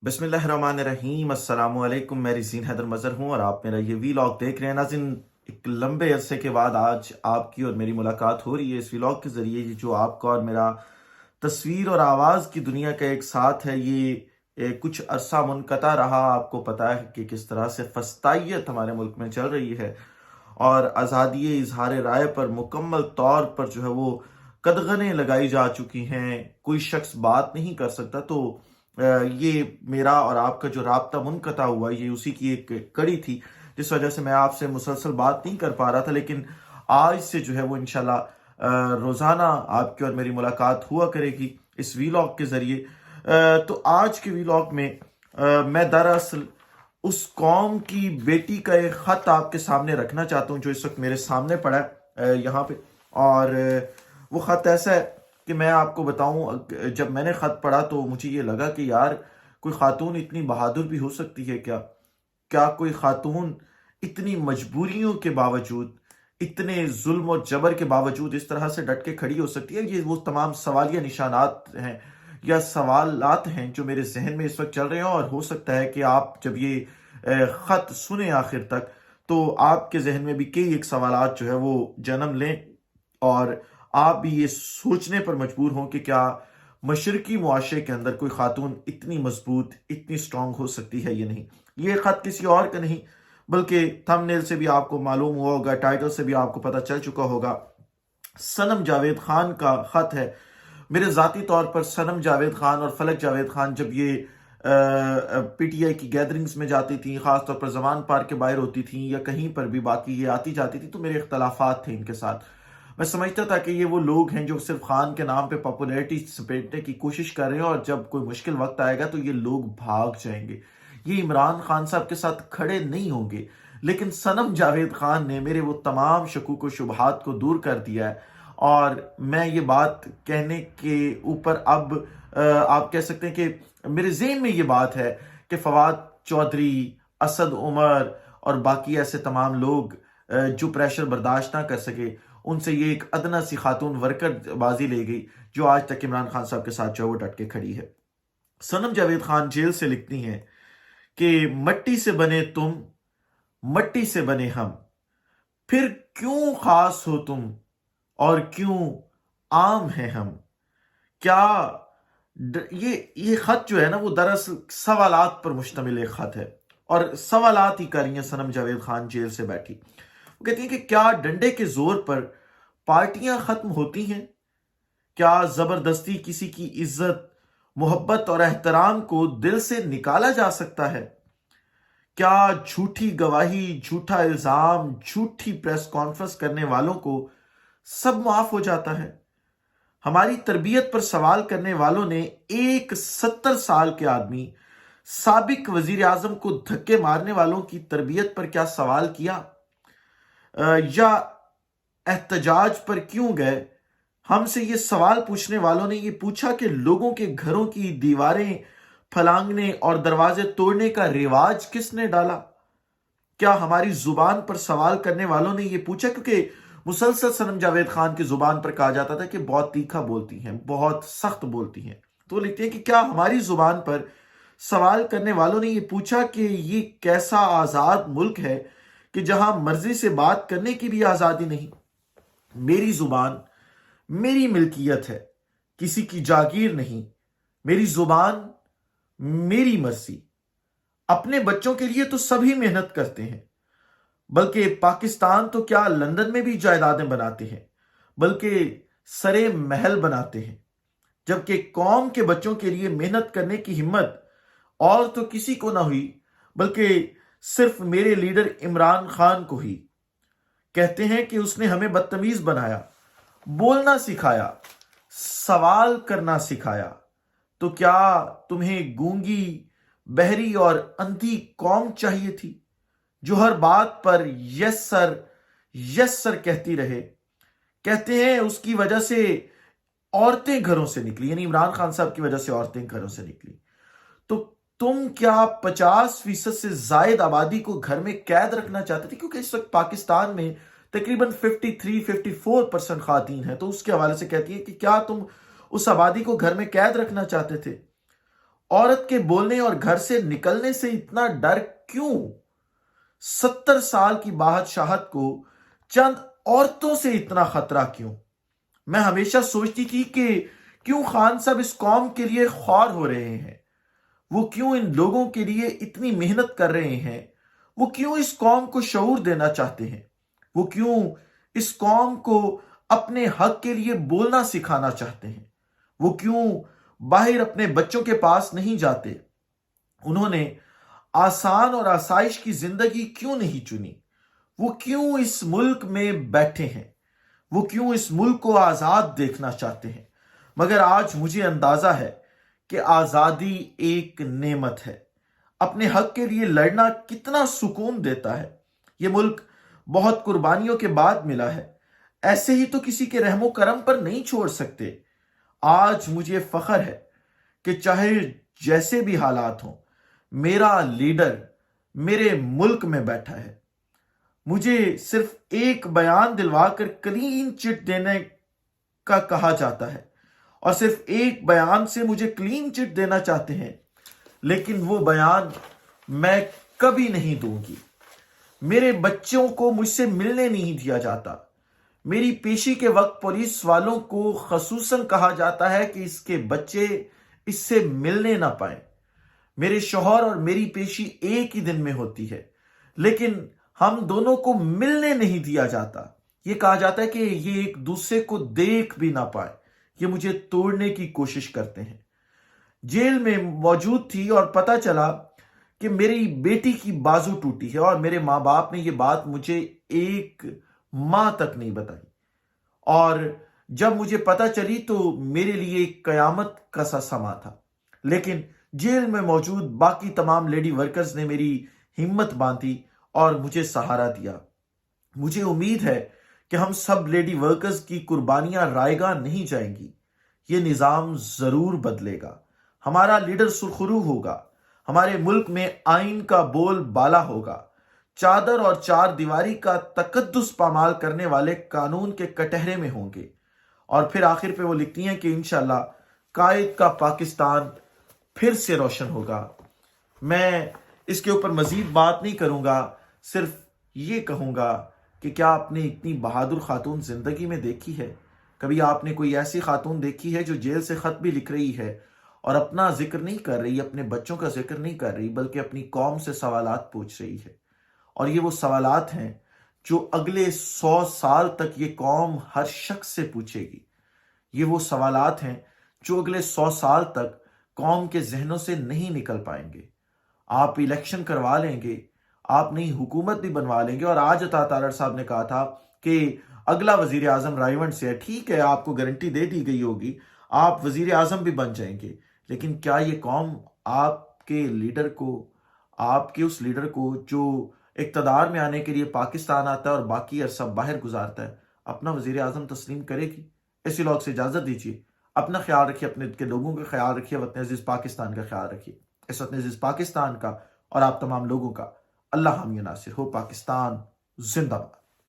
बिस्मिल्लाहिर्रहमानिर्रहीम। अस्सलाम वालेकुम। मैं रिज़ीन हैदर मज़हर हूँ और आप मेरा ये वीलॉग देख रहे हैं। नाज़रीन, एक लंबे अरसे के बाद आज आपकी और मेरी मुलाकात हो रही है इस वीलॉग के ज़रिए। ये जो आपका और मेरा तस्वीर और आवाज़ की दुनिया का एक साथ है, ये कुछ अरसा मुनक़ता रहा। आपको पता है कि किस तरह से फ़स्तायत हमारे मुल्क में चल रही है और आज़ादी इज़हार राय पर मुकम्मल तौर पर जो है वो कदगनें लगाई जा चुकी हैं। कोई शख्स बात नहीं कर सकता। तो ये मेरा और आपका जो राब्ता मुनक़ता हुआ, ये उसी की एक कड़ी थी, जिस वजह से मैं आपसे मुसलसल बात नहीं कर पा रहा था। लेकिन आज से जो है वो इंशाल्लाह रोज़ाना आपकी और मेरी मुलाकात हुआ करेगी इस वीलॉग के ज़रिए। तो आज के वीलॉग में मैं दरअसल उस कौम की बेटी का एक ख़त आपके सामने रखना चाहता हूँ, जो इस वक्त मेरे सामने पड़ा है यहाँ पे। और वो ख़त ऐसा है कि मैं आपको बताऊं, जब मैंने ख़त पढ़ा तो मुझे ये लगा कि यार, कोई ख़ातून इतनी बहादुर भी हो सकती है क्या? क्या कोई ख़ातून इतनी मजबूरियों के बावजूद, इतने जुल्म और जबर के बावजूद इस तरह से डट के खड़ी हो सकती है? ये वो तमाम सवालिया निशानात हैं या सवालात हैं जो मेरे जहन में इस वक्त चल रहे हैं। और हो सकता है कि आप जब ये ख़त सुने आखिर तक, तो आपके जहन में भी कई एक सवालात जो है वो जन्म लें और आप भी ये सोचने पर मजबूर हों कि क्या मशरकी मुआशरे के अंदर कोई खातून इतनी मजबूत, इतनी स्ट्रांग हो सकती है या नहीं। ये ख़त किसी और का नहीं, बल्कि थंबनेल से भी आपको मालूम हुआ होगा, टाइटल से भी आपको पता चल चुका होगा, सनम जावेद खान का ख़त है। मेरे ज़ाती तौर पर सनम जावेद खान और फलक जावेद खान जब ये पीटीआई की गैदरिंग्स में जाती थी, ख़ास तौर पर ज़मान पार्क के बाहर होती थी या कहीं पर भी बाकी ये आती जाती थी, तो मेरे इख्तलाफात थे इनके साथ। मैं समझता था कि ये वो लोग हैं जो सिर्फ खान के नाम पे पॉपुलैरिटी समेटने की कोशिश कर रहे हैं और जब कोई मुश्किल वक्त आएगा तो ये लोग भाग जाएंगे, ये इमरान खान साहब के साथ खड़े नहीं होंगे। लेकिन सनम जावेद खान ने मेरे वो तमाम शकूक व शुबहात को दूर कर दिया है। और मैं ये बात कहने के ऊपर अब आप कह सकते हैं कि मेरे ज़हन में ये बात है कि फवाद चौधरी, असद उमर और बाकी ऐसे तमाम लोग जो प्रेशर बर्दाश्त ना कर सके, उनसे ये एक अदना सी खातून वर्कर बाजी ले गई जो आज तक इमरान खान साहब के साथ जो है वो डट के खड़ी है। सनम जावेद खान जेल से लिखती हैं कि मट्टी से बने तुम, मट्टी से बने हम, फिर क्यों खास हो तुम और क्यों आम है हम। क्या ये खत जो है ना, वो दरअसल सवालात पर मुश्तमिल एक खत है और सवालात ही कर रही हैं सनम जावेद खान जेल से बैठी। वो कहती हैं कि क्या डंडे के जोर पर पार्टियां खत्म होती हैं? क्या जबरदस्ती किसी की इज्जत, मोहब्बत और एहतराम को दिल से निकाला जा सकता है? क्या झूठी गवाही, झूठा इल्जाम, झूठी प्रेस कॉन्फ्रेंस करने वालों को सब माफ हो जाता है? हमारी तरबियत पर सवाल करने वालों ने एक 70 साल के आदमी, साबिक वजीर आजम को धक्के मारने वालों की तरबियत पर क्या सवाल किया? या एहतजाज पर क्यों गए? हमसे ये सवाल पूछने वालों ने ये पूछा कि लोगों के घरों की दीवारें फलांगने और दरवाजे तोड़ने का रिवाज किसने डाला? क्या हमारी जुबान पर सवाल करने वालों ने ये पूछा, क्योंकि मुसलसल सनम जावेद खान की जुबान पर कहा जाता था कि बहुत तीखा बोलती हैं, बहुत सख्त बोलती हैं, तो लिखते हैं कि क्या हमारी जुबान पर सवाल करने वालों ने ये पूछा कि ये कैसा आजाद मुल्क है कि जहां मर्जी से बात करने की भी आजादी नहीं। मेरी जुबान मेरी मिल्कियत है, किसी की जागीर नहीं। मेरी जुबान मेरी मर्जी। अपने बच्चों के लिए तो सभी मेहनत करते हैं, बल्कि पाकिस्तान तो क्या लंदन में भी जायदादें बनाते हैं, बल्कि सरे महल बनाते हैं। जबकि कौम के बच्चों के लिए मेहनत करने की हिम्मत और तो किसी को ना हुई, बल्कि सिर्फ मेरे लीडर इमरान खान को ही। कहते हैं कि उसने हमें बदतमीज बनाया, बोलना सिखाया, सवाल करना सिखाया। तो क्या तुम्हें गूंगी, बहरी और अंधी कौम चाहिए थी जो हर बात पर यस सर कहती रहे? कहते हैं उसकी वजह से औरतें घरों से निकली, यानी इमरान खान साहब की वजह से औरतें घरों से निकली। तो तुम क्या 50% से जायद आबादी को घर में कैद रखना चाहते थे? क्योंकि इस वक्त पाकिस्तान में तकरीबन 53-54% खातीन है। तो उसके हवाले से कहती है कि क्या तुम उस आबादी को घर में कैद रखना चाहते थे? عورت کے بولنے اور گھر سے نکلنے سے اتنا ڈر کیوں؟ 70 سال کی بادشاہت کو چند عورتوں سے اتنا خطرہ کیوں؟ میں ہمیشہ سوچتی تھی کہ کیوں خان صاحب اس قوم کے لیے خوار ہو رہے ہیں، وہ کیوں ان لوگوں کے لیے اتنی محنت کر رہے ہیں، وہ کیوں اس قوم کو شعور دینا چاہتے ہیں، وہ کیوں اس قوم کو اپنے حق کے لیے بولنا سکھانا چاہتے ہیں، وہ کیوں باہر اپنے بچوں کے پاس نہیں جاتے، انہوں نے آسان اور آسائش کی زندگی کیوں نہیں چنی، وہ کیوں اس ملک میں بیٹھے ہیں، وہ کیوں اس ملک کو آزاد دیکھنا چاہتے ہیں۔ مگر آج مجھے اندازہ ہے کہ آزادی ایک نعمت ہے۔ اپنے حق کے لیے لڑنا کتنا سکون دیتا ہے۔ یہ ملک بہت قربانیوں کے بعد ملا ہے، ایسے ہی تو کسی کے رحم و کرم پر نہیں چھوڑ سکتے۔ آج مجھے فخر ہے کہ چاہے جیسے بھی حالات ہوں، میرا لیڈر میرے ملک میں بیٹھا ہے۔ مجھے صرف ایک بیان دلوا کر کلین چٹ دینے کا کہا جاتا ہے، اور صرف ایک بیان سے مجھے کلین چٹ دینا چاہتے ہیں، لیکن وہ بیان میں کبھی نہیں دوں گی۔ میرے بچوں کو مجھ سے ملنے نہیں دیا جاتا۔ میری پیشی کے وقت پولیس والوں کو خصوصاً کہا جاتا ہے کہ اس کے بچے اس سے ملنے نہ پائیں۔ میرے شوہر اور میری پیشی ایک ہی دن میں ہوتی ہے، لیکن ہم دونوں کو ملنے نہیں دیا جاتا۔ یہ کہا جاتا ہے کہ یہ ایک دوسرے کو دیکھ بھی نہ پائے۔ یہ مجھے توڑنے کی کوشش کرتے ہیں۔ جیل میں موجود تھی اور پتہ چلا کہ میری بیٹی کی بازو ٹوٹی ہے، اور میرے ماں باپ نے یہ بات مجھے ایک ماہ تک نہیں بتائی، اور جب مجھے پتہ چلی تو میرے لیے ایک قیامت کا سا سما تھا۔ لیکن جیل میں موجود باقی تمام لیڈی ورکرز نے میری ہمت باندھی اور مجھے سہارا دیا۔ مجھے امید ہے کہ ہم سب لیڈی ورکرز کی قربانیاں رائے گاہ نہیں جائیں گی۔ یہ نظام ضرور بدلے گا۔ ہمارا لیڈر سرخرو ہوگا۔ ہمارے ملک میں آئین کا بول بالا ہوگا۔ چادر اور چار دیواری کا تقدس پامال کرنے والے قانون کے کٹہرے میں ہوں گے۔ اور پھر آخر پہ وہ لکھتی ہیں کہ انشاءاللہ قائد کا پاکستان پھر سے روشن ہوگا۔ میں اس کے اوپر مزید بات نہیں کروں گا، صرف یہ کہوں گا کہ کیا آپ نے اتنی بہادر خاتون زندگی میں دیکھی ہے؟ کبھی آپ نے کوئی ایسی خاتون دیکھی ہے جو جیل سے خط بھی لکھ رہی ہے اور اپنا ذکر نہیں کر رہی، اپنے بچوں کا ذکر نہیں کر رہی، بلکہ اپنی قوم سے سوالات پوچھ رہی ہے؟ اور یہ وہ سوالات ہیں جو اگلے 100 سال تک یہ قوم ہر شخص سے پوچھے گی۔ یہ وہ سوالات ہیں جو اگلے 100 سال تک قوم کے ذہنوں سے نہیں نکل پائیں گے۔ آپ الیکشن کروا لیں گے، آپ نئی حکومت بھی بنوا لیں گے، اور آج عطا تارڑ صاحب نے کہا تھا کہ اگلا وزیر اعظم رائیونڈ سے ہے۔ ٹھیک ہے، آپ کو گارنٹی دے دی گئی ہوگی، آپ وزیر اعظم بھی بن جائیں گے، لیکن کیا یہ قوم آپ کے لیڈر کو، آپ کے اس لیڈر کو جو اقتدار میں آنے کے لیے پاکستان آتا ہے اور باقی عرصہ باہر گزارتا ہے، اپنا وزیر اعظم تسلیم کرے گی؟ اسی لوگ سے اجازت دیجیے۔ اپنا خیال رکھیے، اپنے کے لوگوں کا خیال رکھیے، وطن عزیز پاکستان کا خیال رکھیے۔ اس وطن عزیز پاکستان کا اور آپ تمام لوگوں کا اللہ حامی و ناصر ہو۔ پاکستان زندہ باد۔